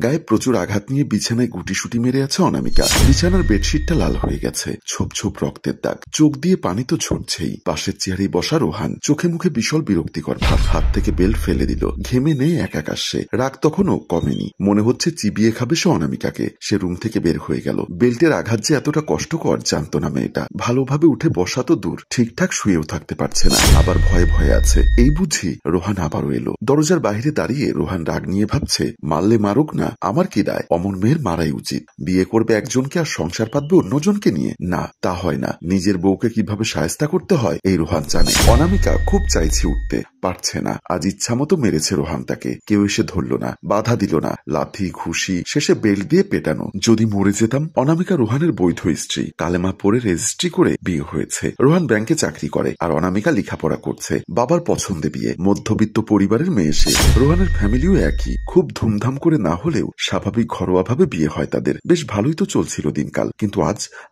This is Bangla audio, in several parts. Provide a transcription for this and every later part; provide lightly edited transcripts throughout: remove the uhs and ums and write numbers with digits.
গায়ে প্রচুর আঘাত নিয়ে বিছানায় গুটিসুটি মেরে আছে অনামিকা। বিছানার বেডশিটটা লাল হয়ে গেছে, ছোপ ছোপ রক্তের দাগ, চোখ দিয়ে পানি তো ঝরছেই। পাশের চেয়ারে বসা রোহান, চোখে মুখে বিশাল বিরক্তিকর ভাব। হাত থেকে বেল্ট ফেলে দিল। ঘেমে নেই একাকার সে। রাগ তখনও কমেনি, মনে হচ্ছে চিবিয়ে খাবে সে অনামিকাকে। সে রুম থেকে বের হয়ে গেল। বেল্টের আঘাত যে এতটা কষ্টকর জানতো না মেয়েটা। ভালোভাবে উঠে বসা তো দূর, ঠিকঠাক শুয়েও থাকতে পারছে না, আবার ভয়ে ভয়ে আছে। এই বুঝি রোহান আবারও এলো। দরজার বাইরে দাঁড়িয়ে রোহান রাগ নিয়ে ভাবছে, মারলে মারুক না, আমার কি দায়? অমন মেয়ের মারাই উচিত। বিয়ে করবে একজনকে আর সংসার পাতবে অন্যজনকে নিয়ে? না, তা হয় না। নিজের বউকে কিভাবে শায়েস্তা করতে হয় এই রোহান জানে। অনামিকা খুব চাইছে উঠতে, পারছে না। আজ ইচ্ছা মতো মেরেছে রোহান তাকে। কেউ এসে ধরল না, বাধা দিল না। লাথি ঘুষি, শেষে বেল্ট দিয়ে পেটানো। যদি মরে যেতাম। অনামিকা রোহানের বৈধ স্ত্রী, কালেমা পড়ে রেজিস্ট্রি করে বিয়ে হয়েছে। রোহান ব্যাংকে চাকরি করে আর অনামিকা লেখাপড়া করছে। বাবার পছন্দে বিয়ে, মধ্যবিত্ত পরিবারের মেয়ে সে। রোহানের ফ্যামিলিও একই, খুব ধুমধাম করে না হলেও স্বাভাবিক ঘরোয়াভাবে বিয়ে হয় তাদের। বেশ ভালোই তো চলছিল দিনকাল, কিন্তু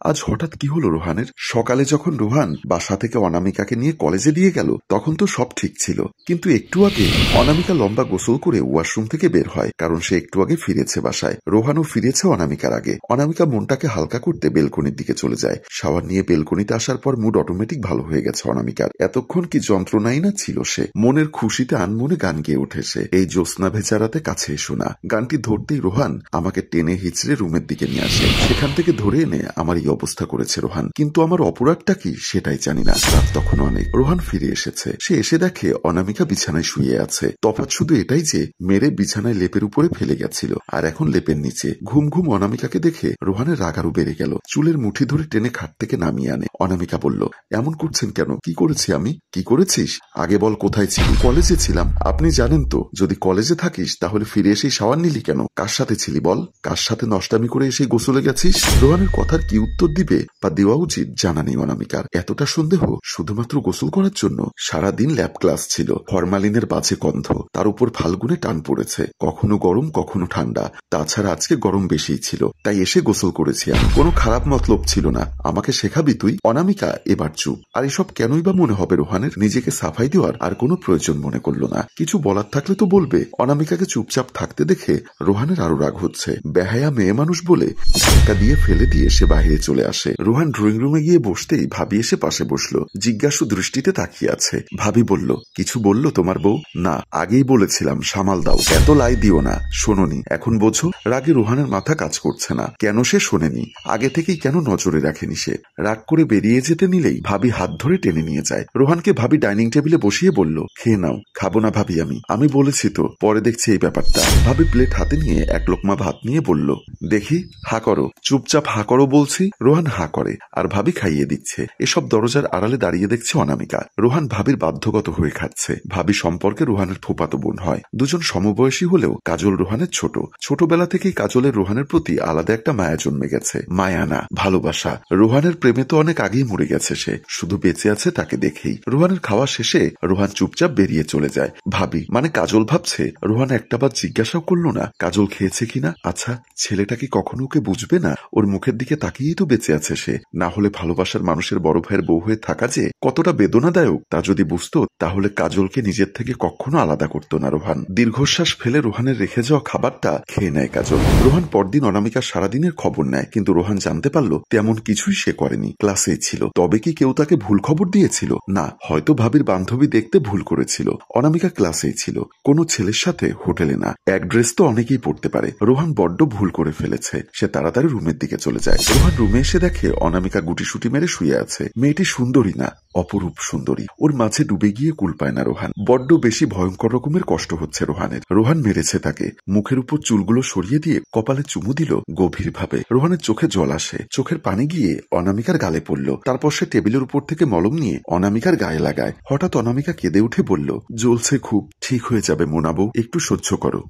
আজ হঠাৎ কি হলো রোহানের? সকালে যখন রোহান বাসা থেকে অনামিকাকে নিয়ে কলেজে দিয়ে গেল তখন তো সব ঠিক ছিল, কিন্তু একটু আগে অনামিকা লম্বা গোসল করে ওয়াশরুম থেকে বের হয়, কারণ সে একটু আগে ফিরেছে বাসায়। রোহানও ফিরেছে অনামিকার আগে। অনামিকা মনটাকে হালকা করতে বেলকনির দিকে চলে যায়। শাওয়ার নিয়ে বেলকনিতে আসার পর মুড অটোমেটিক ভালো হয়ে গেছে অনামিকার। এতক্ষণ কি যন্ত্রণাই না ছিল সে। মনের খুশিতে আনমনে গান গেয়ে উঠেছে, এই জ্যোৎস্না ভেজা রাতে কাছে এসো না। গানটি ধরতেই রোহান আমাকে টেনে হিচড়ে রুমের দিকে নিয়ে আসে। সেখান থেকে ধরে এনে আমার এই অবস্থা করেছে রোহান, কিন্তু আমার অপরাধটা কি সেটাই জানি না। রাত তখন অনেক। রোহান ফিরে এসেছে। সে এসে দেখে অনামিকা বিছানায় শুয়ে আছে। তফাৎ শুধু এটাই যে মেরে বিছানায় লেপের উপরে ফেলে গেছিল, আর এখন লেপের নিচে। ঘুম ঘুম অনামিকাকে দেখে রোহানের রাগ আরো বেড়ে গেল। চুলের মুঠি ধরে টেনে খাট থেকে নামিয়ে আনে। অনামিকা বলল, এমন করছেন কেন? কি করেছি আমি? কি করেছিস? আগে বল, কোথায় ছিলি? কলেজে ছিলাম। আপনি জানেন তো, যদি কলেজে থাকিস তাহলে ফিরে এসেই শাওয়ার নিলি কেন? কার সাথে ছিলি বল? কার সাথে নষ্টামি করে এসে গোসলে গেছিস? রোহানের কথার কি উত্তর দিবে বা দেওয়া উচিত জানা নেই অনামিকার। এতটা সন্দেহ শুধুমাত্র গোসল করার জন্য? সারাদিন ল্যাব ক্লাস ছিল, ফরমালিনের বাজে গন্ধ, তার উপর ফাল্গুনে টান পড়েছে, কখনো গরম কখনো ঠান্ডা। তাছাড়া আজকে গরম বেশিই ছিল, তাই এসে গোসল করেছি আমি। কোনো খারাপ মতলব ছিল না। আমাকে শেখাবি তুই? অনামিকা এবার চুপ। আর এসব কেনই বা মনে হবে রোহানের? নিজেকে সাফাই দেওয়ার আর কোনো প্রয়োজন মনে করলো না। কিছু বলার থাকলে তো বলবে। অনামিকাকে চুপচাপ থাকতে দেখে রোহানের আরো রাগ হচ্ছে। বেহায়া মেয়ে মানুষ বলে ধাক্কা দিয়ে ফেলে দিয়ে সে বাইরে চলে আসে। রোহান ড্রয়িং রুমে গিয়ে বসতেই ভাবি এসে পাশে বসলো। জিজ্ঞাসু দৃষ্টিতে তাকিয়ে আছে। ভাবি বলল, কিছু বললো তোমার বউ? না, আগেই বলেছিলাম সামাল দাও, এত লাই দিও না। শোনোনি, এখন বোঝো? রাগে রোহানের মাথা কাজ করছে না। কেন সে শোনেনি? আগে থেকেই কেন নজরে রাখেনি সে? রাগ করে বেরিয়ে যেতে নিলেই ভাবি হাত ধরে টেনে নিয়ে যায়। রোহানকে ভাবি ডাইনিং টেবিলে বসিয়ে বলল, খেয়ে নাও। খাবো না ভাবি আমি বলেছি তো, পরে দেখছি এই ব্যাপারটা। ভাবি প্লেট হাতে নিয়ে এক লোকমা ভাত নিয়ে বলল, দেখি হা করো। চুপচাপ হা করো বলছি। রোহান হা করে, আর ভাবি খাইয়ে দিচ্ছে। এসব দরজার আড়ালে দাঁড়িয়ে দেখছে অনামিকা। রোহান ভাবির বাধ্যগত হয়ে খাচ্ছে। ভাবি সম্পর্কে রোহানের ফুফাতো বোন হয়। দুজন সমবয়সী হলেও কাজল রোহানের ছোট। ছোটবেলা থেকেই কাজলের রোহানের প্রতি আলাদা একটা মায়া জন্মে গেছে। মায়া না, ভালোবাসা। রোহানের প্রেমে তো অনেক আগেই মরে গেছে সে, শুধু বেঁচে আছে তাকে দেখেই। রোহানের খাওয়া শেষে রোহান চুপচাপ বেরিয়ে চলে যায়। ভাবি মানে কাজল ভাবছে রোহান একটাবার জিজ্ঞাসাও করলো না কাজল খেয়েছে কিনা। আচ্ছা, ছেলেটা কি কখনো ওকে বুঝবে না? ওর মুখের দিকে তাকিয়েই তো বেঁচে আছে সে। না হলে ভালোবাসার মানুষের বড় ভাইয়ের বউ হয়ে থাকা যে কতটা বেদনাদায়ক তা যদি বুঝতো, তাহলে কাজলকে নিজের থেকে কখনো আলাদা করতো না রোহান। দীর্ঘশ্বাস ফেলে রোহানের রেখে যাওয়া খাবারটা খেয়ে নেয় কাজল। রোহান পরদিন অনামিকার সারাদিনের খবর নেয়, কিন্তু রোহান জানতে পারলো তেমন কিছুই সে করেনি, ক্লাসেই ছিল। তবে কি কেউ তাকে ভুল খবর দিয়েছিল? না, হয়তো ভাবির বান্ধবী দেখতে ভুল করেছিল। অনামিকা ক্লাসেই ছিল, কোনো ছেলের সাথে হোটেলে না। এক ড্রেস তো অনেকেই পড়তে পারে। রোহান বড্ড ভুল করে ফেলেছে। সে তাড়াতাড়ি রুমের দিকে চলে যায়। রোহান রুমে এসে দেখে অনামিকা গুটিসুটি মেরে শুয়ে আছে। মেয়েটি সুন্দরী না, অপরূপ সুন্দরী। ওর মাঝে ডুবে গিয়ে কুল পায় না রোহান। বড্ড বেশি ভয়ঙ্কর রকমের কষ্ট হচ্ছে রোহানের। রোহান মেরেছে তাকে। মুখের উপর চুলগুলো সরিয়ে দিয়ে কপালে চুমু দিল গভীরভাবে। রোহানের চোখে জল আসে। চোখের পানি গিয়ে অনামিকার গালে পড়ল। তারপর সে টেবিলের উপর থেকে মলম নিয়ে অনামিকার গায়ে লাগায়। হঠাৎ অনামিকা কেঁদে উঠে বলল, জ্বলছে খুব। ঠিক হয়ে যাবে মোনাবু, একটু সহ্য করো।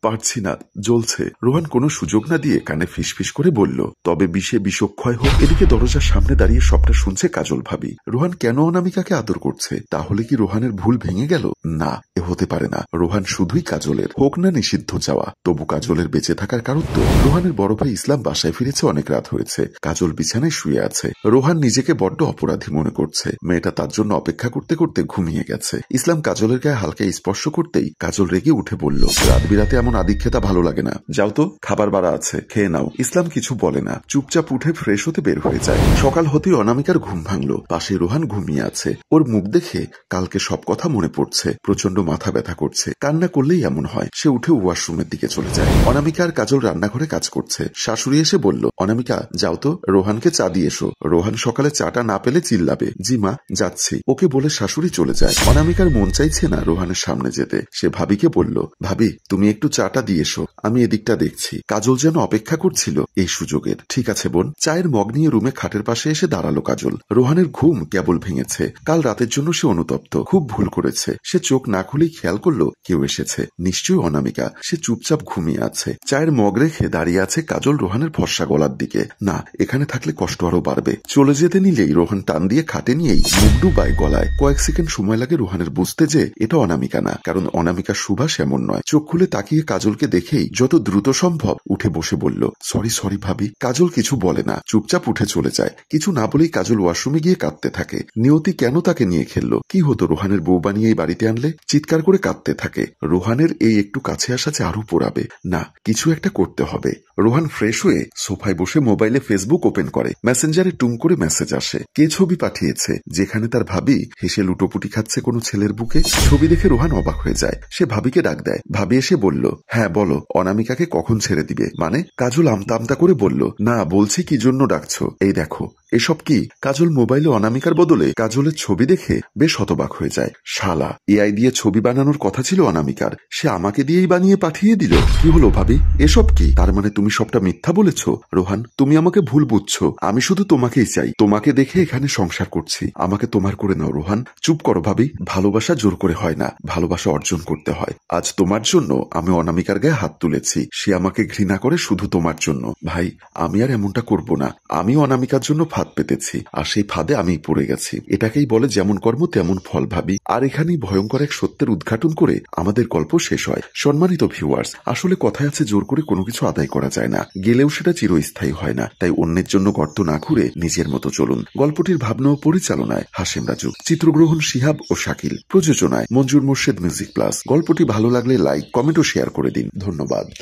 পারছি না, জ্বলছে। রোহান কোনো সুযোগ না দিয়ে কানে ফিসফিস করে বলল, তবে বিষে বিষক্ষয় হোক। এদিকে দরজার সামনে দাঁড়িয়ে সবটা শুনছে কাজল ভাবি। রোহান কেন অনামিকাকে আদর করছে? তাহলে কি রোহানের ভুল ভেঙে গেল? না, এ হতে পারে না। রোহান শুধুই কাজলের। হোক না নিষিদ্ধ চাওয়া, তবু কাজলের বেঁচে থাকার কারণ তো। রোহানের বড় ভাই ইসলাম বাসায় ফিরেছে, অনেক রাত হয়েছে। কাজল বিছানায় শুয়ে আছে। রোহান রোহান নিজেকে বড্ড অপরাধী মনে করছে। মেয়েটা তার জন্য অপেক্ষা করতে করতে ঘুমিয়ে গেছে। ইসলাম কাজলের গায়ে হালকা স্পর্শ করতেই কাজল রেগে উঠে বলল, রাত বিরাতে এমন আদিক্ষেতা ভালো লাগে না, যাও তো, খাবার বাড়া আছে, খেয়ে নাও। ইসলাম কিছু বলে না, চুপচাপ উঠে ফ্রেশ হতে বের হয়ে যায়। সকাল হতেই অনামিকার ঘুম ভাঙলো। পাশে রোহান ঘুমিয়ে আছে। ওর মুখ দেখে কালকে সব কথা মনে পড়ছে। প্রচন্ড মাথা ব্যথা করছে। কান্না করলেই এমন হয়। সে উঠে ওয়াশরুমের দিকে চলে যায়। অনামিকা আর কাজল রান্নাঘরে কাজ করছে। শাশুড়ি এসে বলল, অনামিকা যাও তো, রোহানকে চা দিয়ে এসো। রোহান সকালে চাটা না পেলে চিল্লাবে। জি মা, যাচ্ছি, ওকে বলে শাশুড়ি চলে যায়। অনামিকার মন চাইছে না রোহানের সামনে যেতে। সে ভাবিকে বলল, ভাবি তুমি একটু চাটা দিয়ে এসো, আমি এদিকটা দেখছি। কাজল যেন অপেক্ষা করছিল এই সুযোগের। ঠিক আছে বোন। চায়ের মগ নিয়ে রুমে খাটের পাশে এসে দাঁড়ালো কাজল। রোহানের ঘুম কেবল ভেঙেছে। কাল রাতের জন্য সে অনুতপ্ত, খুব ভুল করেছে। সে চোখ না খুলেই খেয়াল করলো কেউ এসেছে। নিশ্চয়ই অনামিকা। সে চুপচাপ ঘুমিয়ে আছে। চায়ের মগ রেখে দাঁড়িয়ে আছে কাজল রোহানের ফর্সা গলার দিকে। না, এখানে থাকলে কষ্ট আরো বাড়বে। চলে যেতে নিলেই রোহান টান দিয়ে খাটে নিয়েই মুখ ডুবায় গলায়। কয়েক সেকেন্ড সময় লাগে রোহানের বুঝতে যে এটা অনামিকা না, কারণ অনামিকা সুভাষ এমন নয়। চোখ খুলে তাকিয়ে কাজলকে দেখেই যত দ্রুত সম্ভব উঠে বসে বলল, সরি ভাবি। কাজল কিছু বলে না, চুপচাপ উঠে চলে যায়। কিছু না বলেই কাজল ওয়াশরুমে গিয়ে কাঁদতে থাকে। নিয়তি কেন তাকে নিয়ে খেললো? কি হতো রোহানের বউ বানিয়ে এই বাড়িতে আনলে? চিৎকার করে কাঁদতে থাকে। রোহানের এই একটু কাছে আসা যে আরো পোড়াবে। না, কিছু একটা করতে হবে। রোহান ফ্রেশ হয়ে সোফায় বসে মোবাইলে ফেসবুক ওপেন করে। মেসেঞ্জারে টুং করে মেসেজ আসে। কে ছবি পাঠিয়েছে? যেখানে তার ভাবি হেসে লুটোপুটি খাচ্ছে কোনো ছেলের বুকে। ছবি দেখে রোহান অবাক হয়ে যায়। সে ভাবিকে ডাক দেয়। ভাবি এসে বলল, হ্যাঁ বলো, অনামিকাকে কখন ছেড়ে দিবে? মানে? কাজল আমতা আমতা করে বলল, না, বলছি কি জন্য ডাকছো। এই দেখো। এসব কি? কাজল মোবাইলে অনামিকার বদলে কাজলের ছবি দেখে বেশ হতবাক হয়ে যায়। শালা, এআই দিয়ে ছবি বানানোর কথা ছিল অনামিকার, সে আমাকে দিয়েই বানিয়ে পাঠিয়ে দিল। কি হলো ভাবি? এসব কি? তার মানে তুমি সবটা মিথ্যা বলেছ? রোহান, তুমি আমাকে ভুল বুঝছো। আমি শুধু তোমাকেই চাই। তোমাকে দেখে এখানে সংসার করছি। আমাকে তোমার করে নাও রোহান। চুপ করো ভাবি। ভালোবাসা জোর করে হয় না, ভালোবাসা অর্জন করতে হয়। আজ তোমার জন্য আমি অনামিকার গায়ে হাত তুলেছি। সে আমাকে ঘৃণা করে শুধু তোমার জন্য। ভাই, আমি আর এমনটা করব না। আমি অনামিকার জন্য ফাঁদ পেতেছি, আর সেই ফাঁদে আমিই পড়ে গেছি। এটাকেই বলে যেমন কর্ম তেমন ফল ভাবি। আর এখানেই ভয়ঙ্কর এক সত্যের উদ্ঘাটন করে আমাদের গল্প শেষ হয়। সম্মানিত ভিউয়ার্স, আসলে কথায় আছে জোর করে কোনো কিছু আদায় করা যায় না, গেলেও সেটা চিরস্থায়ী হয় না। তাই অন্যের জন্য গর্ত না ঘুরে নিজের মতো চলুন। গল্পটির ভাবনা ও পরিচালনায় হাশেম রাজু, চিত্রগ্রহণ শিহাব ও শাকিল, প্রযোজনায় মঞ্জুর মোর্শেদ মিউজিক প্লাস। গল্পটি ভালো লাগলে লাইক, কমেন্ট ও শেয়ার করে দিন। ধন্যবাদ।